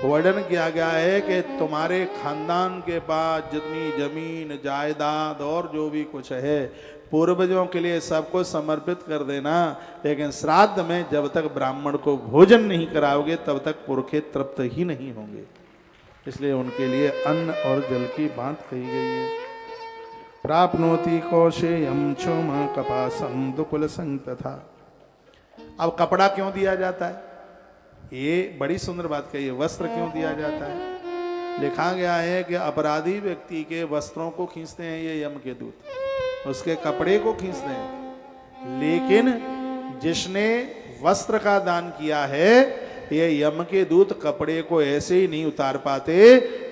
वर्णन किया गया है कि तुम्हारे खानदान के पास जितनी जमीन जायदाद और जो भी कुछ है पूर्वजों के लिए सबको समर्पित कर देना, लेकिन श्राद्ध में जब तक ब्राह्मण को भोजन नहीं कराओगे तब तक पुरखे तृप्त ही नहीं होंगे। इसलिए उनके लिए अन्न और जल की बात कही गई है। प्राप्नोति कौशेयम क्षोम कपासम दुकुल संग तथा। अब कपड़ा क्यों दिया जाता है, ये बड़ी सुंदर बात कही है। वस्त्र क्यों दिया जाता है? लिखा गया है कि अपराधी व्यक्ति के वस्त्रों को खींचते हैं ये यम के दूत, उसके कपड़े को खींचते हैं, लेकिन जिसने वस्त्र का दान किया है ये यम के दूत कपड़े को ऐसे ही नहीं उतार पाते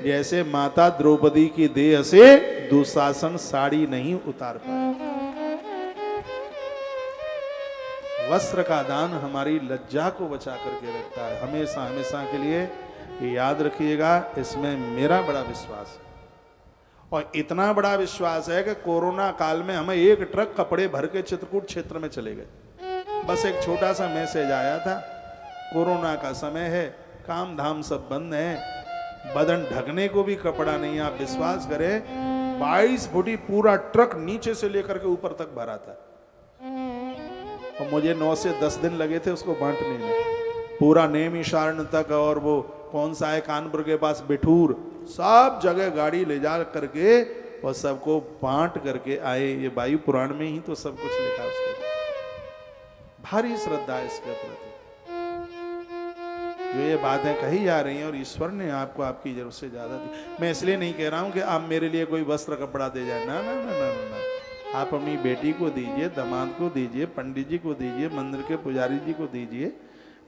जैसे माता द्रौपदी की देह से दुशासन साड़ी नहीं उतार पाए। वस्त्र का दान हमारी लज्जा को बचा करके रखता है, हमेशा हमेशा के लिए ये याद रखिएगा। इसमें मेरा बड़ा विश्वास है और इतना बड़ा विश्वास है कि कोरोना काल में हमें एक ट्रक कपड़े भर के चित्रकूट क्षेत्र में चले गए। बस एक छोटा सा मैसेज आया था, कोरोना का समय है, काम धाम सब बंद है, बदन ढकने को भी कपड़ा नहीं। आप विश्वास करें 22 फुटी पूरा ट्रक नीचे से लेकर के ऊपर तक भरा था और मुझे 9 से 10 दिन लगे थे उसको बांटने में। पूरा नेमिशारण तक और वो कौन सा है कानपुर के पास बिठूर, सब जगह गाड़ी ले जा करके और सबको बांट करके आए। ये वायु पुराण में ही तो सब कुछ लिखा उसको। भारी श्रद्धा है इसके प्रति। जो ये बातें कही जा रही हैं और ईश्वर ने आपको आपकी जरूरत से ज्यादा दी। मैं इसलिए नहीं कह रहा हूं कि आप मेरे लिए कोई वस्त्र कपड़ा दे जाए, ना ना ना ना ना, ना। आप अपनी बेटी को दीजिए, दामाद को दीजिए, पंडित जी को दीजिए, मंदिर के पुजारी जी को दीजिए,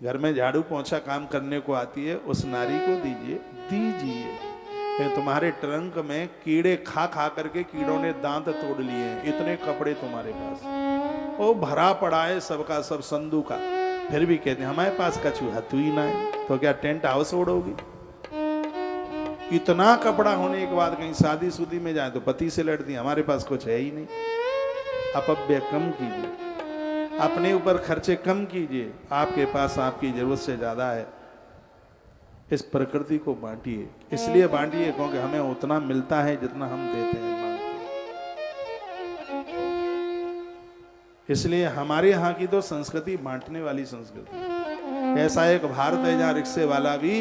घर में झाड़ू पोंछा काम करने को आती है उस नारी को दीजिए, दीजिए। तुम्हारे ट्रंक में कीड़े खा खा करके कीड़ों ने दांत तोड़ लिए हैं, इतने कपड़े तुम्हारे पास, वो भरा पड़ा है सबका सब संदू का, फिर भी कहते हैं हमारे पास कछु हथु ही ना है। तो क्या टेंट हाउस ओढ़ोगी? इतना कपड़ा होने के बाद कहीं शादी शुदी में जाए तो पति से लड़ती, हमारे पास कुछ है ही नहीं। अपव्यय कम कीजिए, अपने ऊपर खर्चे कम कीजिए, आपके पास आपकी जरूरत से ज्यादा है। इस प्रकृति को बांटिए, इसलिए बांटिए क्योंकि हमें उतना मिलता है जितना हम देते हैं, इसलिए हमारे यहाँ की तो संस्कृति बांटने वाली संस्कृति। ऐसा एक भारत है जहाँ रिक्शे वाला भी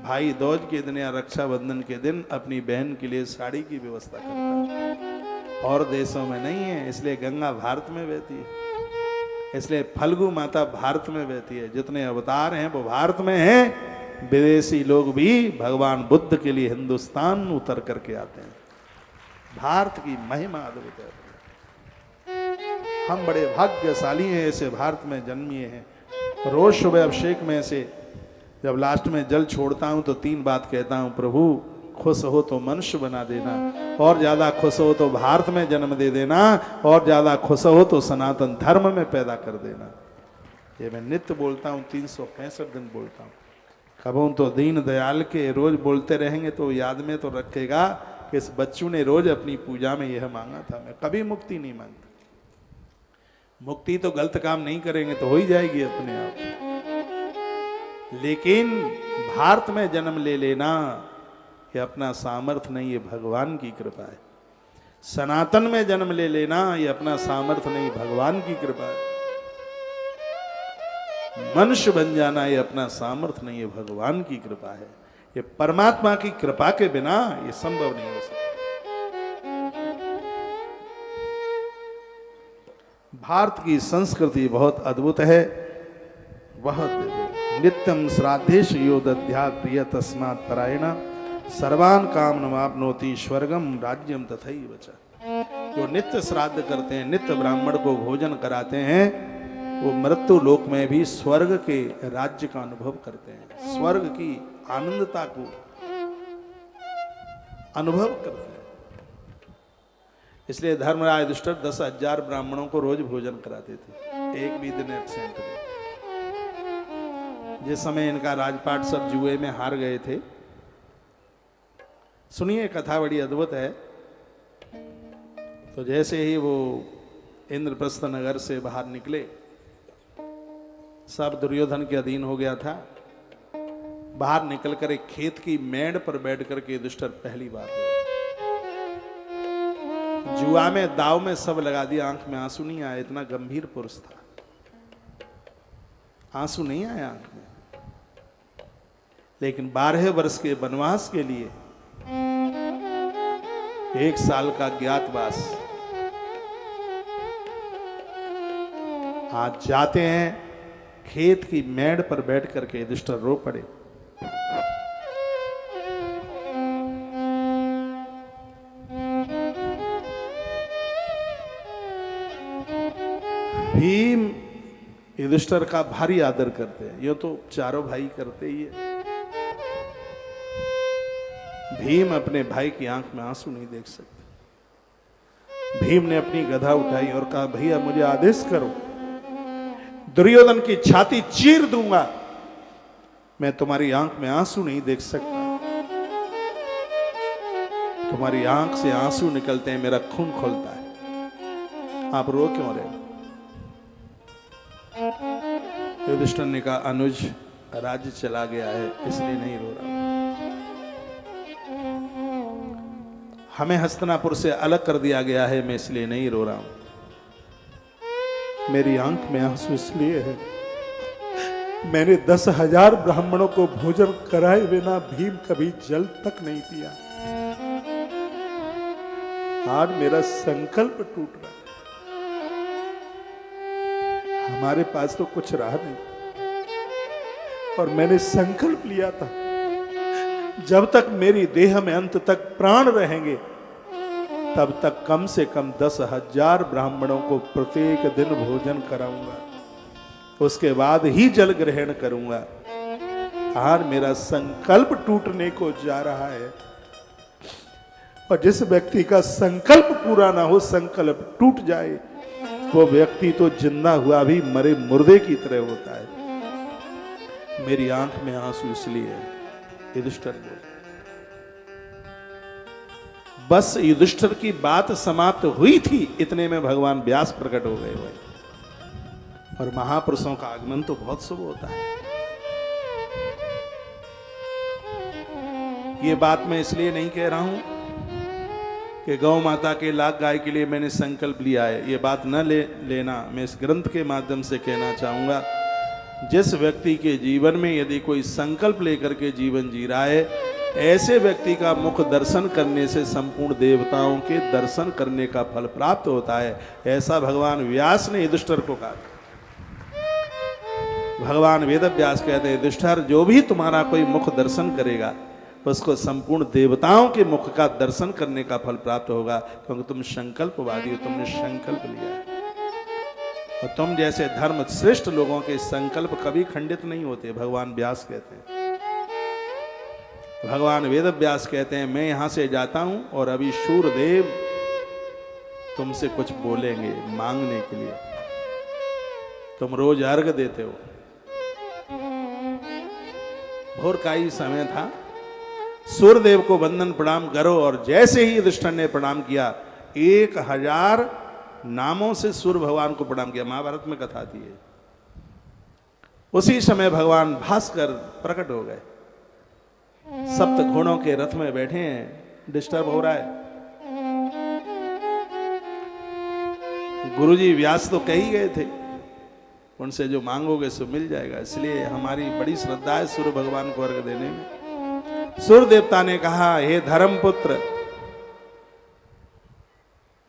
भाई दूज के दिन या रक्षाबंधन के दिन अपनी बहन के लिए साड़ी की व्यवस्था करता है, और देशों में नहीं है। इसलिए गंगा भारत में बहती है, इसलिए फल्गु माता भारत में बहती है, जितने अवतार हैं वो भारत में हैं। विदेशी लोग भी भगवान बुद्ध के लिए हिंदुस्तान उतर करके आते हैं। भारत की महिमा अद्भुत है। हम बड़े भाग्यशाली हैं, ऐसे भारत में जन्मिए हैं। रोज सुबह अभिषेक में से जब लास्ट में जल छोड़ता हूं तो 3 बात कहता हूं, प्रभु खुश हो तो मनुष्य बना देना, और ज्यादा खुश हो तो भारत में जन्म दे देना, और ज्यादा खुश हो तो सनातन धर्म में पैदा कर देना। ये मैं नित्य बोलता हूं, 365 दिन बोलता हूं। कबहू तो दीन दयाल के रोज बोलते रहेंगे तो याद में तो रखेगा कि इस बच्चों ने रोज अपनी पूजा में यह मांगा था। मैं कभी मुक्ति नहीं मांगता, मुक्ति तो गलत काम नहीं करेंगे तो हो ही जाएगी अपने आप, लेकिन भारत में जन्म ले लेना ये अपना सामर्थ्य नहीं, ये भगवान की कृपा है। सनातन में जन्म ले लेना ये अपना सामर्थ्य नहीं, भगवान की कृपा है। मनुष्य बन जाना ये अपना सामर्थ्य नहीं, ये भगवान की कृपा है। ये परमात्मा की कृपा के बिना ये संभव नहीं हो सकता। भारत की संस्कृति बहुत अद्भुत है। वह नित्यम श्राद्धेश यो दध्या प्रिय तस्मात् परायण सर्वान कामनमाप्नोति स्वर्गम राज्यम तथैव च। जो नित्य श्राद्ध करते हैं, नित्य ब्राह्मण को भोजन कराते हैं, वो मृत्यु लोक में भी स्वर्ग के राज्य का अनुभव करते हैं, स्वर्ग की आनंदता को अनुभव करते हैं। इसलिए धर्मराज युधिष्ठिर 10,000 ब्राह्मणों को रोज भोजन कराते थे, एक भी दिन एब्सेंट नहीं। जिस समय इनका राजपाट सब जुए में हार गए थे, सुनिए कथा बड़ी अद्भुत है। तो जैसे ही वो इंद्रप्रस्थ नगर से बाहर निकले, सब दुर्योधन के अधीन हो गया था। बाहर निकलकर एक खेत की मेड़ पर बैठ करके युधिष्ठिर पहली बार रोए। जुआ में दाव में सब लगा दिया, आंख में आंसू नहीं आया, इतना गंभीर पुरुष था, आंसू नहीं आया आंख में। लेकिन 12 वर्ष के वनवास के लिए 1 साल का ज्ञातवास, आज जाते हैं खेत की मेड़ पर बैठ करके युधिष्ठिर रो पड़े। भीम युधिष्ठिर का भारी आदर करते हैं, ये तो चारों भाई करते ही है। भीम अपने भाई की आंख में आंसू नहीं देख सकते। भीम ने अपनी गदा उठाई और कहा, भैया मुझे आदेश करो, दुर्योधन की छाती चीर दूंगा, मैं तुम्हारी आंख में आंसू नहीं देख सकता। तुम्हारी आंख से आंसू निकलते हैं, मेरा खून खोलता है, आप रो क्यों रहे हो? युधिष्ठिर ने कहा, अनुज राज्य चला गया है इसलिए नहीं रो रहा, हमें हस्तिनापुर से अलग कर दिया गया है, मैं इसलिए नहीं रो रहा हूं। मेरी आंख में आंसू इसलिए है, मैंने 10,000 ब्राह्मणों को भोजन कराए बिना भीम कभी जल तक नहीं पिया। आज मेरा संकल्प टूट रहा है, हमारे पास तो कुछ रहा नहीं, और मैंने संकल्प लिया था जब तक मेरी देह में अंत तक प्राण रहेंगे तब तक कम से कम 10,000 ब्राह्मणों को प्रत्येक दिन भोजन कराऊंगा, उसके बाद ही जल ग्रहण करूंगा। आज मेरा संकल्प टूटने को जा रहा है, और जिस व्यक्ति का संकल्प पूरा ना हो, संकल्प टूट जाए, वो व्यक्ति तो जिंदा हुआ भी मरे मुर्दे की तरह होता है। मेरी आंख में आंसू इसलिए है, युधिष्ठिर बोले। बस युधिष्ठिर की बात समाप्त हुई थी, इतने में भगवान व्यास प्रकट हो गए भाई। और महापुरुषों का आगमन तो बहुत शुभ होता है। ये बात मैं इसलिए नहीं कह रहा हूं कि गौ माता के लाख गाय के लिए मैंने संकल्प लिया है, ये बात न लेना। मैं इस ग्रंथ के माध्यम से कहना चाहूंगा, जिस व्यक्ति के जीवन में यदि कोई संकल्प लेकर के जीवन जी रहा है, ऐसे व्यक्ति का मुख दर्शन करने से संपूर्ण देवताओं के दर्शन करने का फल प्राप्त होता है। ऐसा भगवान व्यास ने युधिष्ठिर को कहा। भगवान वेद व्यास कहते हैं, युधिष्ठिर जो भी तुम्हारा कोई मुख दर्शन करेगा उसको संपूर्ण देवताओं के मुख का दर्शन करने का फल प्राप्त होगा, क्योंकि तुम संकल्पवादी हो, तुमने संकल्प लिया है। और तुम जैसे धर्म श्रेष्ठ लोगों के संकल्प कभी खंडित नहीं होते, भगवान व्यास कहते हैं। भगवान वेद व्यास कहते हैं, मैं यहां से जाता हूं और अभी सूर्यदेव तुमसे कुछ बोलेंगे मांगने के लिए। तुम रोज अर्घ देते हो, भोर का ही समय था, सूर्यदेव को वंदन प्रणाम करो। और जैसे ही युधिष्ठिर ने प्रणाम किया, 1000 नामों से सूर्य भगवान को प्रणाम किया। महाभारत में कथा थी है। उसी समय भगवान भास्कर प्रकट हो गए, सप्त घोड़ों के रथ में बैठे हैं, डिस्टर्ब हो रहा है। गुरुजी व्यास तो कह ही गए थे, उनसे जो मांगोगे सो मिल जाएगा, इसलिए हमारी बड़ी श्रद्धा है सूर्य भगवान को अर्घ देने में। सूर्य देवता ने कहा, हे धर्मपुत्र,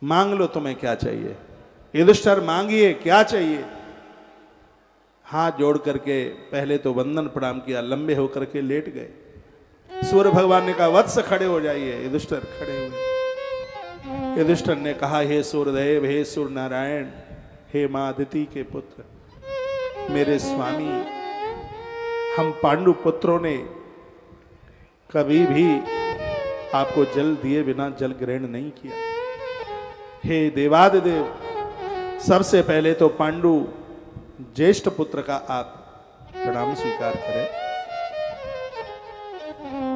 मांग लो तुम्हें क्या चाहिए। युधिष्ठिर मांगिए, क्या चाहिए। हाथ जोड़ करके पहले तो वंदन प्रणाम किया, लंबे होकर के लेट गए। सूर्य भगवान ने कहा, वत्स खड़े हो जाइए। युधिष्ठिर खड़े हुए। युधिष्ठिर ने कहा, हे सूर्यदेव, हे सूर्य नारायण, हे मां अदिति के पुत्र, मेरे स्वामी, हम पांडु पुत्रों ने कभी भी आपको जल दिए बिना जल ग्रहण नहीं किया। हे देवादिदेव, सबसे पहले तो पांडु ज्येष्ठ पुत्र का आप प्रणाम स्वीकार करें।